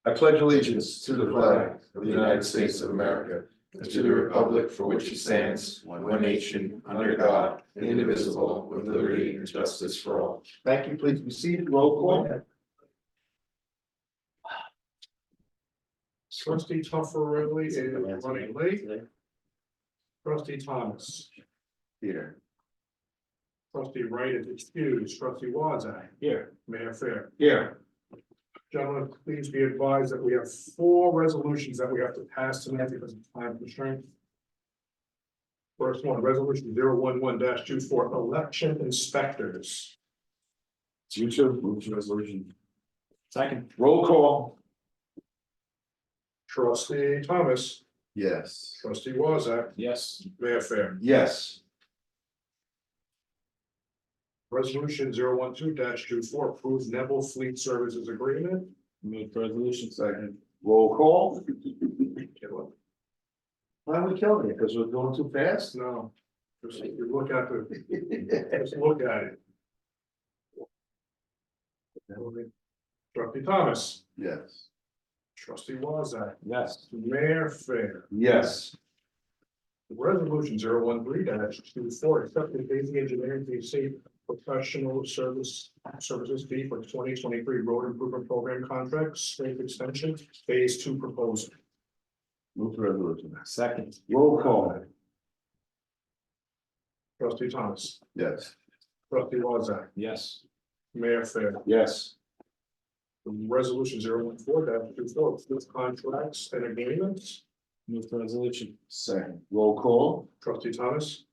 I pledge allegiance to the flag of the United States of America and to the republic for which it stands, one nation, under God, indivisible, with liberty and justice for all. Thank you. Please be seated. Roll call. Trustee Tuffarelli is running late. Trustee Thomas. Here. Trustee Wright is excused. Trustee Wazak. Here. Mayor Fair. Here. Gentlemen, please be advised that we have 4 resolutions that we have to pass tonight because of time constraint. First one, resolution 011-24, election inspectors. Future move resolution. Second. Roll call. Trustee Thomas. Yes. Trustee Wazak. Yes. Mayor Fair. Yes. Resolution 012-24, approves Neville Fleet Services Agreement. Move resolution. Second. Roll call. Why are we killing it? Because we're going too fast? No, just you look at just look at it. Trustee Thomas, Yes. trustee Wazak, Yes. Mayor Fair. Yes. Resolution 013-24, accepting basic engineering fee safe professional services fee for 2023 road improvement program contract, state extension, phase 2 proposal. Move resolution. Second. Roll call. Trustee Thomas, Yes. trustee Wazak, Yes. Mayor Fair. Yes. Resolution 014-24, approves contracts and agreements. Move resolution. Second. Roll call. Trustee Thomas,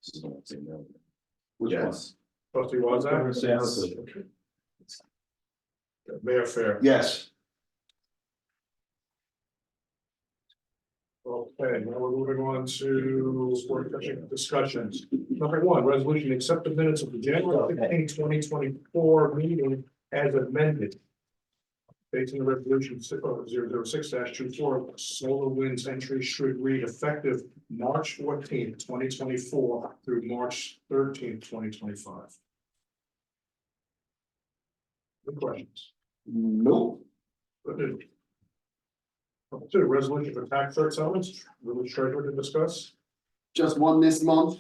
This is the one thing now. Yes. trustee Wazak. Yes. Okay. Mayor Fair. Yes. Okay, now we're moving on to board discussions. Number 1, resolution to accept the minutes of the January 15, 2024 meeting as amended. Based on the resolution 006-24, Solar Winds entry should read effective March 14, 2024 through March 13, 2025. Any questions? Nope. Number 2, resolution for tax cert settlements, village treasurer to discuss. Just one this month.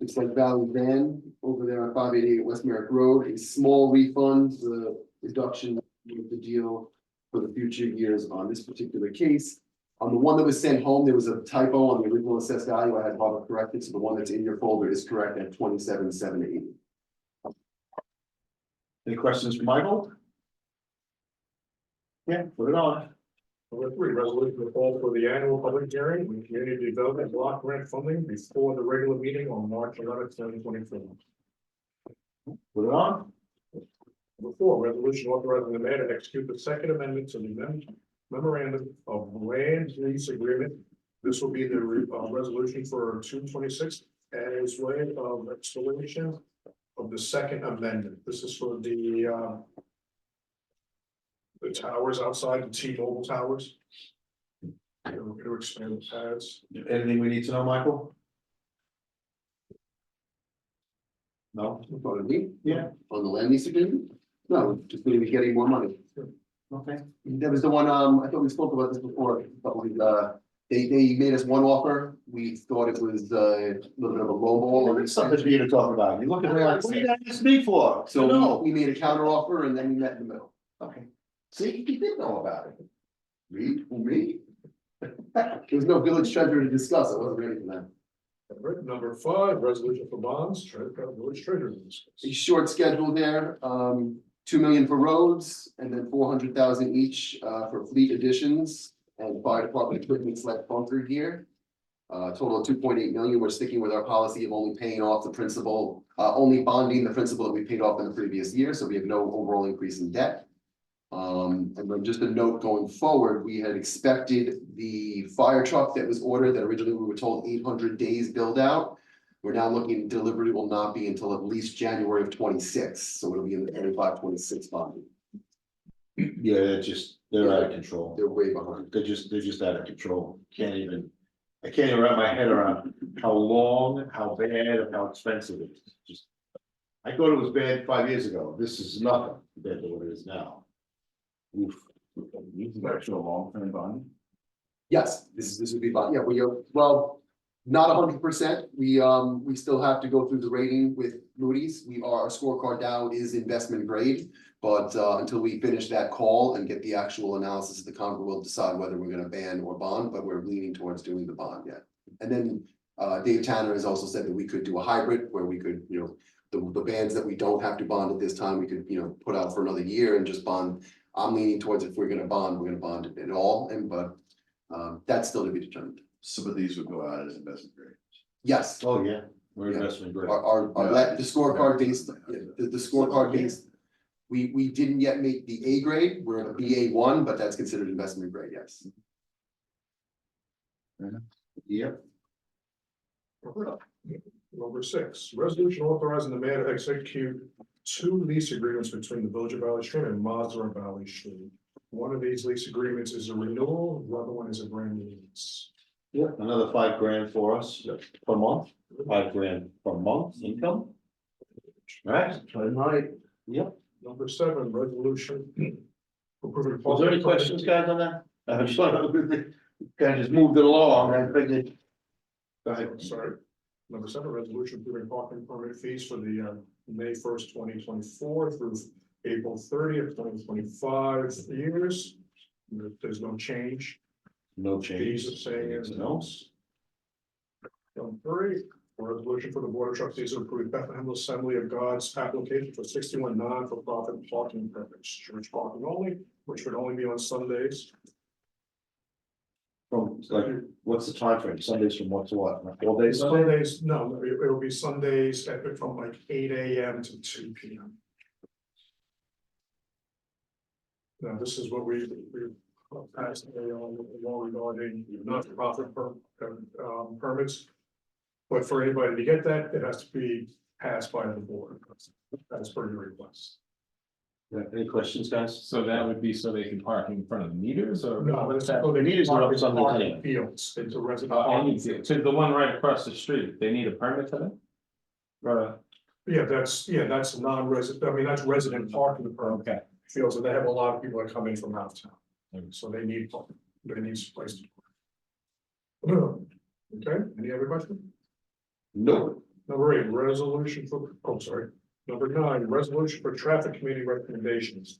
It's like Valley Van over there on 588 West Merrick Road, a small refund, the reduction with the deal for the future years on this particular case. On the one that was sent home, there was a typo on the original assessed value. I had Barbara corrected, so the one that's in your folder is correct at 27,780. Any questions for Michael? Yeah, put it on. Number 3, resolution to call for the annual public hearing with community development block grant funding before the regular meeting on March 11, 2024. Put it on. Number 4, resolution authorizing the mayor to execute the second amendment to the memorandum of land lease agreement. This will be the resolution for 226 as way of explanation of the second amendment. This is for the towers outside, the T-Mobile towers. We're going to expand the pads. Anything we need to know, Michael? No? Pardon me? Yeah. On the land lease agreement? No, just going to be getting more money. Okay. That was the one, I thought we spoke about this before, but we, they made us one offer. We thought it was a little bit of a lowball. It's something for you to talk about. You look at me like, what are you guys me for? So No. we made a counter offer and then we met in the middle. Okay. See, you did know about it. Me? There was no village treasurer to discuss. I wasn't ready for that. Number 5, resolution for bonds, village treasurer. A short schedule there, 2 million for roads and then 400,000 each for fleet additions and fire department equipment select bunker gear. Total of 2.8 million. We're sticking with our policy of only paying off the principal, only bonding the principal that we paid off in the previous year. So we have no overall increase in debt. And then just a note going forward, we had expected the fire truck that was ordered that originally we were told 800 days build out. We're now looking, delivery will not be until at least January of 26. So it'll be in the 25-26 bonding. Yeah, they're out of control. They're way behind. They're just out of control. I can't even wrap my head around how long, how bad, and how expensive it is. Just, I thought it was bad 5 years ago. This is nothing compared to what it is now. Oof. This is actually a long-term bond. Yes, this would be fine, yeah, we are, well, not 100%, we still have to go through the rating with Moody's, our scorecard now is investment grade. But until we finish that call and get the actual analysis of the Congress, we'll decide whether we're gonna ban or bond, but we're leaning towards doing the bond, yeah. And then Dave Tanner has also said that we could do a hybrid where we could, the bands that we don't have to bond at this time, we could, put out for another year and just bond. I'm leaning towards if we're gonna bond it all, but that's still to be determined. Some of these would go out as investment grade. Yes, Oh, yeah, we're Yeah. investment grade. the scorecard based, the scorecard based. We didn't yet make the A grade, we're in a BA1, but that's considered investment grade, yes. Yep, Number 6, resolution authorizing the mayor to execute 2 lease agreements between the Village of Valley Stream and Mazda Valley Stream. One of these lease agreements is a renewal, the other one is a brand new lease. yep, another $5,000 for us per month, $5,000 per month income. Right? Yep. Number 7, resolution. approving Was there any questions, guys, on that? I'm just kind of just moved it along, I figured. Go ahead. Sorry. Number 7, resolution approving parking permit fees for the May 1st, 2024 through April 30th, 2025 years. There's no change. No change. Fees are saying as No. Number 8, resolution for the Board of Trustees to approve Bethlehem Assembly of God's application for 61 non-for-profit parking permits, church parking only, which would only be on Sundays. From, like, what's the time frame? Sundays from what to what? 4 days? Sundays, no, it'll be Sundays from like 8 AM to 2 PM. Now, this is what we passed a law regarding not-for-profit permits. But for anybody to get that, it has to be passed by the board. That's per your request. Yeah, any questions, guys? So that would be so they can park in front of the meters or? No, it's The meters are up Sunday parking anyway. fields, it's a resident. Any, parking. to the one right across the street, they need a permit for that? Or, Yeah, that's non-resident, I mean, that's resident parking permit okay, fields, and they have a lot of people that come in from out of town. So they need some place to park. Okay, any other questions? No. Number 8, resolution for, Number 9, resolution for traffic committee recommendations.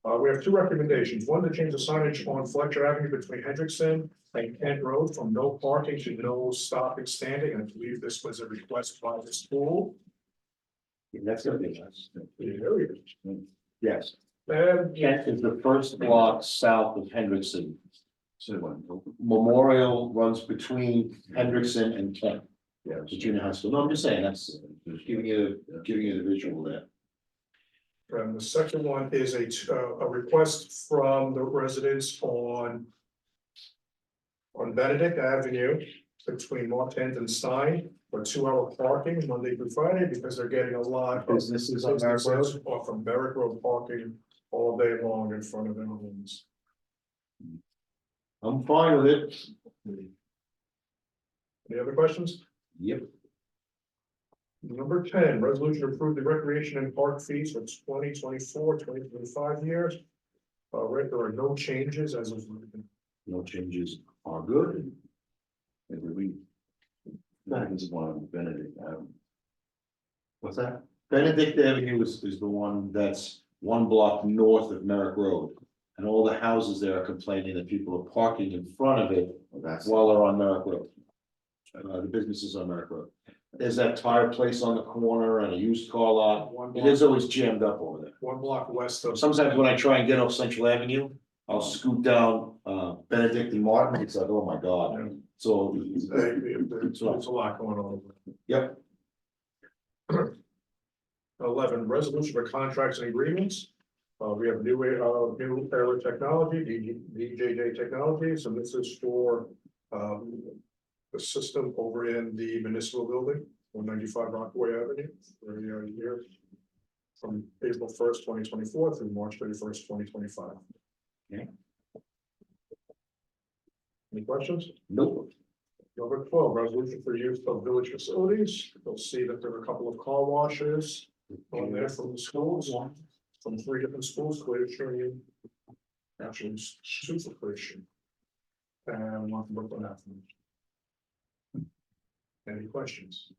We have 2 recommendations. One, to change the signage on Fletcher Avenue between Hendrickson and Kent Road from no parking to no stopping standing. I believe this was a request by the school. That's gonna be nice. Yes. And Kent is the first block south of Hendrickson. So one. Memorial runs between Hendrickson and Kent. Yeah, the junior high school. No, I'm just saying, that's just giving you the visual there. And the second one is a request from the residents on Benedict Avenue between North End and Stein for 2-hour parking Monday through Friday, because they're getting a lot of Businesses on Merrick Road. businesses off from Berwick Road parking all day long in front of their homes. I'm fine with it. Any other questions? Yep. Number 10, resolution to approve the recreation and park fees for 2024-2025 years. Rick, there are no changes as of. No changes are good. Maybe we. That is one on Benedict Avenue. What's that? Benedict Avenue is the one that's 1 block north of Merrick Road. And all the houses there are complaining that people are parking in front of it Well, that's. while they're on Merrick Road. The businesses on Merrick Road. There's that tire place on the corner and a used car lot. One It is block, always jammed up over there. 1 block west of. Sometimes when I try and get off Central Avenue, I'll scoot down Benedict and Martin. It's like, oh my God. So, There's a lot going on. yep, 11, resolution for contracts and agreements. We have new era technology, DJJ Technologies, and this is for the system over in the municipal building, 195 Rockaway Avenue, for the year from April 1st, 2024 through March 31st, 2025. Okay. Any questions? nope, Number 12, resolution for use of village facilities. You'll see that there are a couple of car washes on there from the schools. from 3 different schools, Clear Union. Actually, super Christian. And one from Brooklyn Athens. Any questions?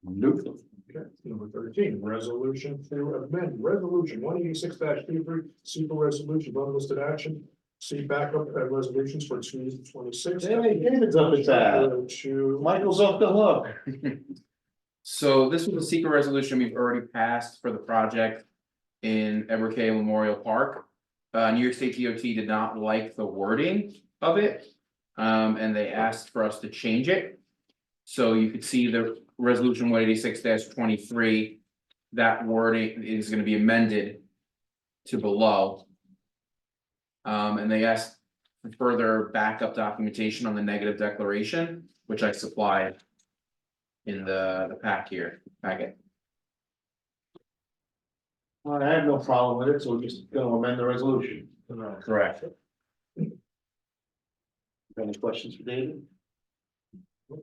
Nope. Okay, number 13, resolution to amend resolution 186-23, super resolution, unlisted action. See backup resolutions for 2026. Hey, David's up at that. To Michael's off the hook. So this was a secret resolution we've already passed for the project in Edward K. Memorial Park. New York State DOT did not like the wording of it. And they asked for us to change it. So you could see the resolution 186-23. That wording is gonna be amended to below. And they asked for further backup documentation on the negative declaration, which I supplied in the packet. I have no problem with it, so we're just gonna amend the resolution. Correct. Any questions for David?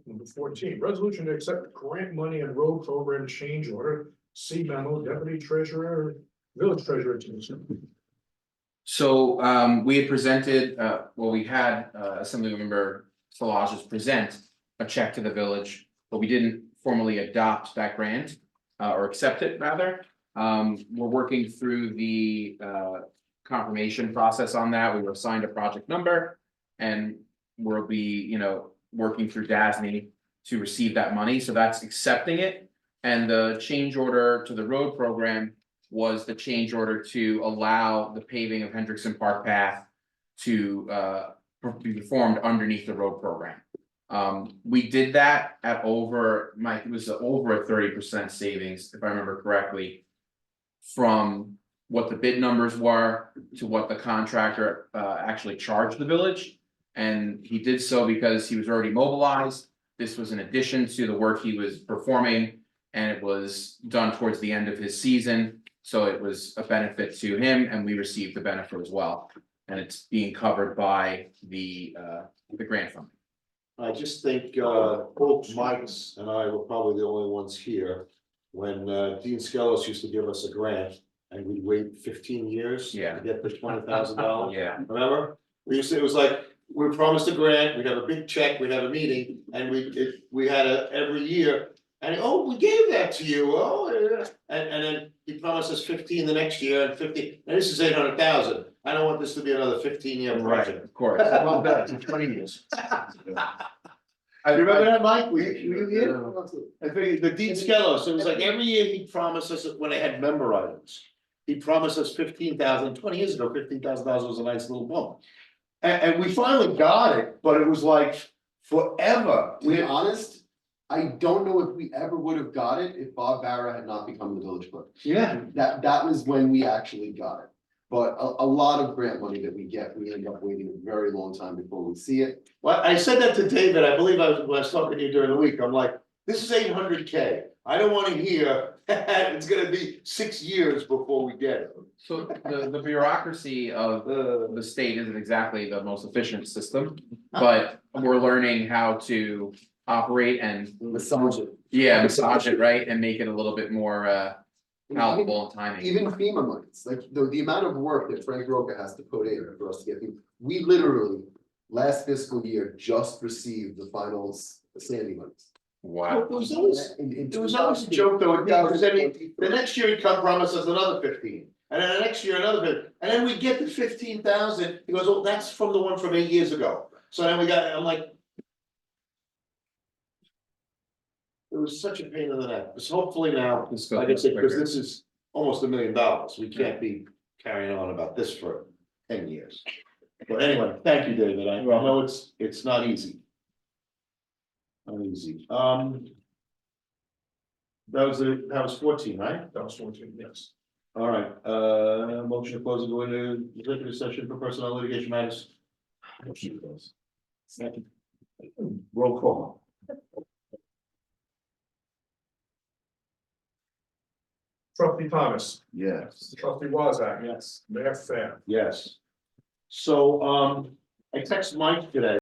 number 14, resolution to accept grant money and road program change order. See memo, deputy treasurer, village treasurer to. So we had presented, we had Assembly Member Salages present a check to the village, but we didn't formally adopt that grant or accept it rather. We're working through the confirmation process on that. We were assigned a project number and we'll be, working through DASNY to receive that money. So that's accepting it. And the change order to the road program was the change order to allow the paving of Hendrickson Park Path to be performed underneath the road program. We did that at over, Mike, it was over a 30% savings, if I remember correctly. From what the bid numbers were to what the contractor actually charged the village. And he did so because he was already mobilized. This was in addition to the work he was performing. And it was done towards the end of his season. So it was a benefit to him and we received the benefit as well. And it's being covered by the grant funding. I just think both Mike's and I were probably the only ones here. When Dean Skelos used to give us a grant and we'd wait 15 years. Yeah. To get the $20,000. Yeah. Remember? We used to, it was like, we promised a grant, we'd have a big check, we'd have a meeting, and we had every year. And we gave that to you, yeah. And then he promised us 15 the next year and 50, and this is 800,000. I don't want this to be another 15-year project. Of course. Well, that's 20 years. You remember that, Mike? Were you here? I think the Dean Skelos, it was like every year he'd promise us, when I had member items. He promised us 15,000, 20 years ago, $15,000 was a nice little bump. And we finally got it, but it was like forever. To be honest, I don't know if we ever would have got it if Bob Barra had not become the village clerk. Yeah. That was when we actually got it. But a lot of grant money that we get, we end up waiting a very long time before we see it. Well, I said that to David, I believe when I was talking to you during the week, I'm like, this is 800K. I don't wanna hear, it's gonna be 6 years before we get it. So the bureaucracy of the state isn't exactly the most efficient system, but we're learning how to operate and. Massage it. Yeah, massage it, right, and make it a little bit more palatable and timing. Even FEMA monies, like the amount of work that Frank Roca has to put in for us to get, we literally, last fiscal year, just received the finals Sandy monies. Wow. It was always a joke though, because I mean, the next year he'd come promise us another 15. And then the next year another 15, and then we get the 15,000, he goes, oh, that's from the one from 8 years ago. So then I'm like. It was such a pain in the neck, but hopefully now, This goes like I said, because quicker. this is almost $1 million, we can't be carrying on about this for 10 years. But anyway, thank you, David, I know it's not easy. Not easy, that was 14, right? That was 14, yes. All right, motion to close and go into executive session for personnel litigation matters. Motion to close. Second. Roll call. Trustee Thomas, Yes. trustee Wazak. Yes. Mayor Fan. Yes. So, I text Mike today.